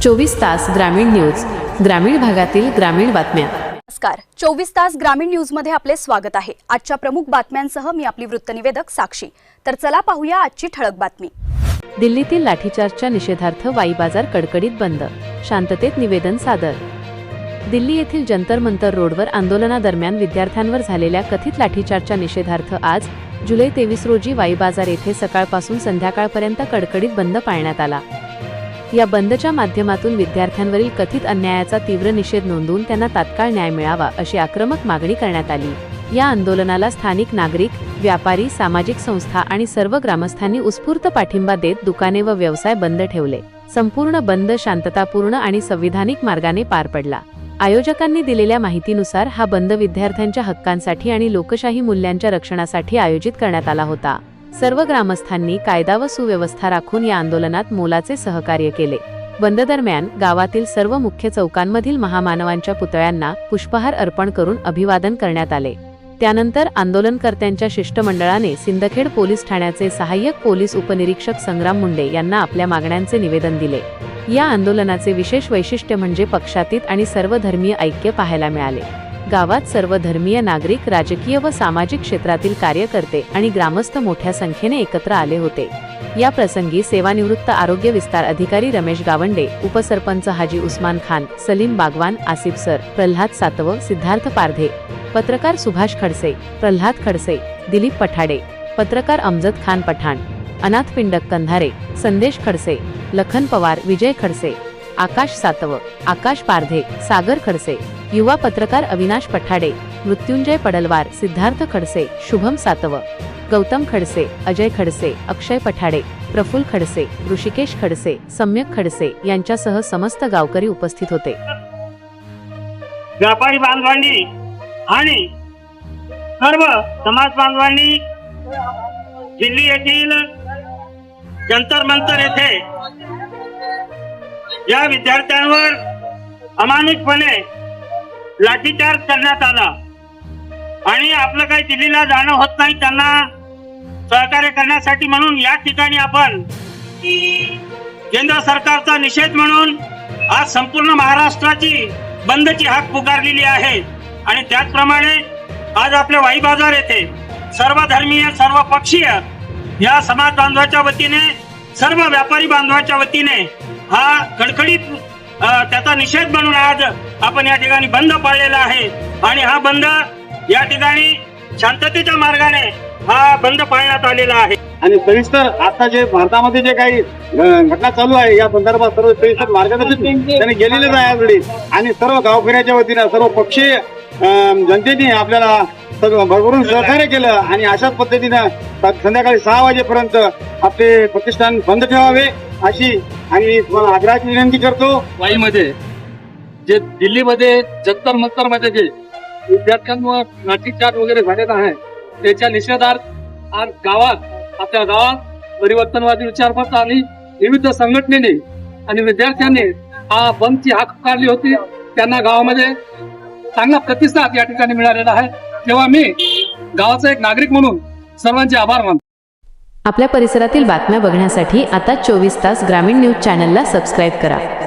24 तास ग्रामीण न्यूज, ग्रामीण भागातील ग्रामीण बातम्या। नमस्कार, 24 तास ग्रामीण न्यूज मध्ये आपले स्वागत आहे। आजच्या प्रमुख बातम्यांसह मी आपली वृत्तनिवेदक साक्षी। तर चला पाहूया आजची ठळक बातमी। दिल्लीतील लाठीचार्जच्या निषेधार्थ वाई बाजार कडकडीत बंद, शांततेत निवेदन सादर। दिल्ली येथील जंतर मंतर रोडवर आंदोलनादरम्यान विद्यार्थ्यांवर झालेल्या कथित लाठीचार्जच्या निषेधार्थ आज जुलै 23 रोजी वाई बाजार येथे सकाळपासून संध्याकाळपर्यंत कडकडीत बंद पाळण्यात आला। या बंदच्या माध्यमातून विद्यार्थ्यांवरील कथित अन्यायाचा तीव्र निषेध नोंदवून त्यांना तात्काळ न्याय मिळावा अशी आक्रमक मागणी करण्यात आली। या आंदोलनाला स्थानिक नागरिक, व्यापारी, सामाजिक संस्था आणि सर्व ग्रामस्थांनी उत्स्फूर्त पाठिंबा देत दुकाने व व्यवसाय बंद ठेवले। संपूर्ण बंद शांततापूर्ण आणि संविधानिक मार्गाने पार पडला। आयोजकांनी दिलेल्या माहितीनुसार हा बंद विद्यार्थ्यांच्या हक्कांसाठी आणि लोकशाही मूल्यांच्या रक्षणासाठी आयोजित करण्यात आला होता। सर्व ग्रामस्थांनी कायदा व सुव्यवस्था राखून या आंदोलनात मोलाचे सहकार्य केले। बंद दरम्यान गावातील सर्व मुख्य चौकांमधील महामानवांच्या पुतळ्यांना पुष्पहार अर्पण करून अभिवादन करण्यात आले। त्यानंतर आंदोलनकर्त्यांच्या शिष्टमंडळाने सिंदखेड पोलीस ठाण्याचे सहाय्यक पोलीस उपनिरीक्षक संग्राम मुंडे यांना आपल्या मागण्यांचे निवेदन दिले। या आंदोलनाचे विशेष वैशिष्ट्य म्हणजे पक्षातीत आणि सर्वधर्मीय ऐक्य पाहायला मिळाले। गावात सर्व धर्मीय नागरिक, राजकीय व सामाजिक क्षेत्रातील कार्यकर्ते आणि ग्रामस्थ मोठ्या संख्येने एकत्र आले होते। या प्रसंगी सेवानिवृत्त आरोग्य विस्तार अधिकारी रमेश गावंडे, उपसरपंच हाजी उस्मान खान, सलीम बागवान, आसिफ सर, प्रल्हाद सातव, सिद्धार्थ पारधे, पत्रकार सुभाष खडसे, प्रल्हाद खडसे, दिलीप पठाडे, पत्रकार अमजद खान पठाण, अनाथ पिंडक कंधारे, संदेश खडसे, लखन पवार, विजय खडसे, आकाश सातव, आकाश पारधे, सागर खडसे, युवा पत्रकार अविनाश पठाडे, मृत्युंजय पडलवार, सिद्धार्थ खडसे, शुभम सातव, गौतम खडसे, अजय खडसे, अक्षय पठाडे, प्रफुल्ल खडसे, ऋषिकेश खडसे, सम्यक खडसे यांच्यासह समस्त गावकरी उपस्थित होते। व्यापारी बांधवांनी आणि सर्व समाज बांधवांनी दिल्ली येथील जंतर मंतर येथे या विद्यार्थ्यांवर अमानुषपणे लाठीचार्ज करण्यात आला आणि आपलं काही दिल्लीला जाणं होत नाही त्यांना सहकार्य करण्यासाठी म्हणून या ठिकाणी आपण केंद्र सरकारचा निषेध म्हणून आज संपूर्ण महाराष्ट्राची बंदची हाक पुकारलेली आहे। आणि त्याचप्रमाणे आज आपल्या वाई बाजार येथे सर्व धर्मीय, सर्व पक्षीय या समाज बांधवाच्या वतीने, सर्व व्यापारी बांधवाच्या वतीने हा कडकडीत त्याचा निषेध म्हणून आज आपण या ठिकाणी बंद पाळलेला आहे। आणि हा बंद या ठिकाणी शांततेच्या मार्गाने हा बंद पाळण्यात आलेला आहे। आणि सविस्तर आता जे भारतामध्ये जे काही घटना चालू आहे या संदर्भात सर्व सविस्तर मार्गदर्शन त्यांनी केलेलेच आहे ऑलरेडी। आणि सर्व गावकऱ्याच्या वतीने, सर्व पक्षीय जनतेने आपल्याला भरभरून सहकार्य केलं आणि अशाच पद्धतीनं संध्याकाळी 6 वाजेपर्यंत आपले प्रतिष्ठान बंद ठेवावे अशी आणि आग्रहाची विनंती करतो। वाईमध्ये जे दिल्लीमध्ये जंतर मंतर मध्ये जे विद्यार्थ्यांवर लाठीचार्ज वगैरे झालेला आहे त्याच्या निषेधार्थ आज आपल्या गावात परिवर्तनवादी विचारपंथ आणि विविध संघटनेने आणि विद्यार्थ्यांनी हा बंदची हाक पुकारली होती। त्यांना गावामध्ये चांगला प्रतिसाद या ठिकाणी मिळालेला आहे। तेव्हा मी गावाचा एक नागरिक म्हणून सर्वांचे आभार मानतो। आपल्या परिसरातील बातम्या बघण्यासाठी आता 24 तास ग्रामीण न्यूज चॅनलला सबस्क्राईब करा।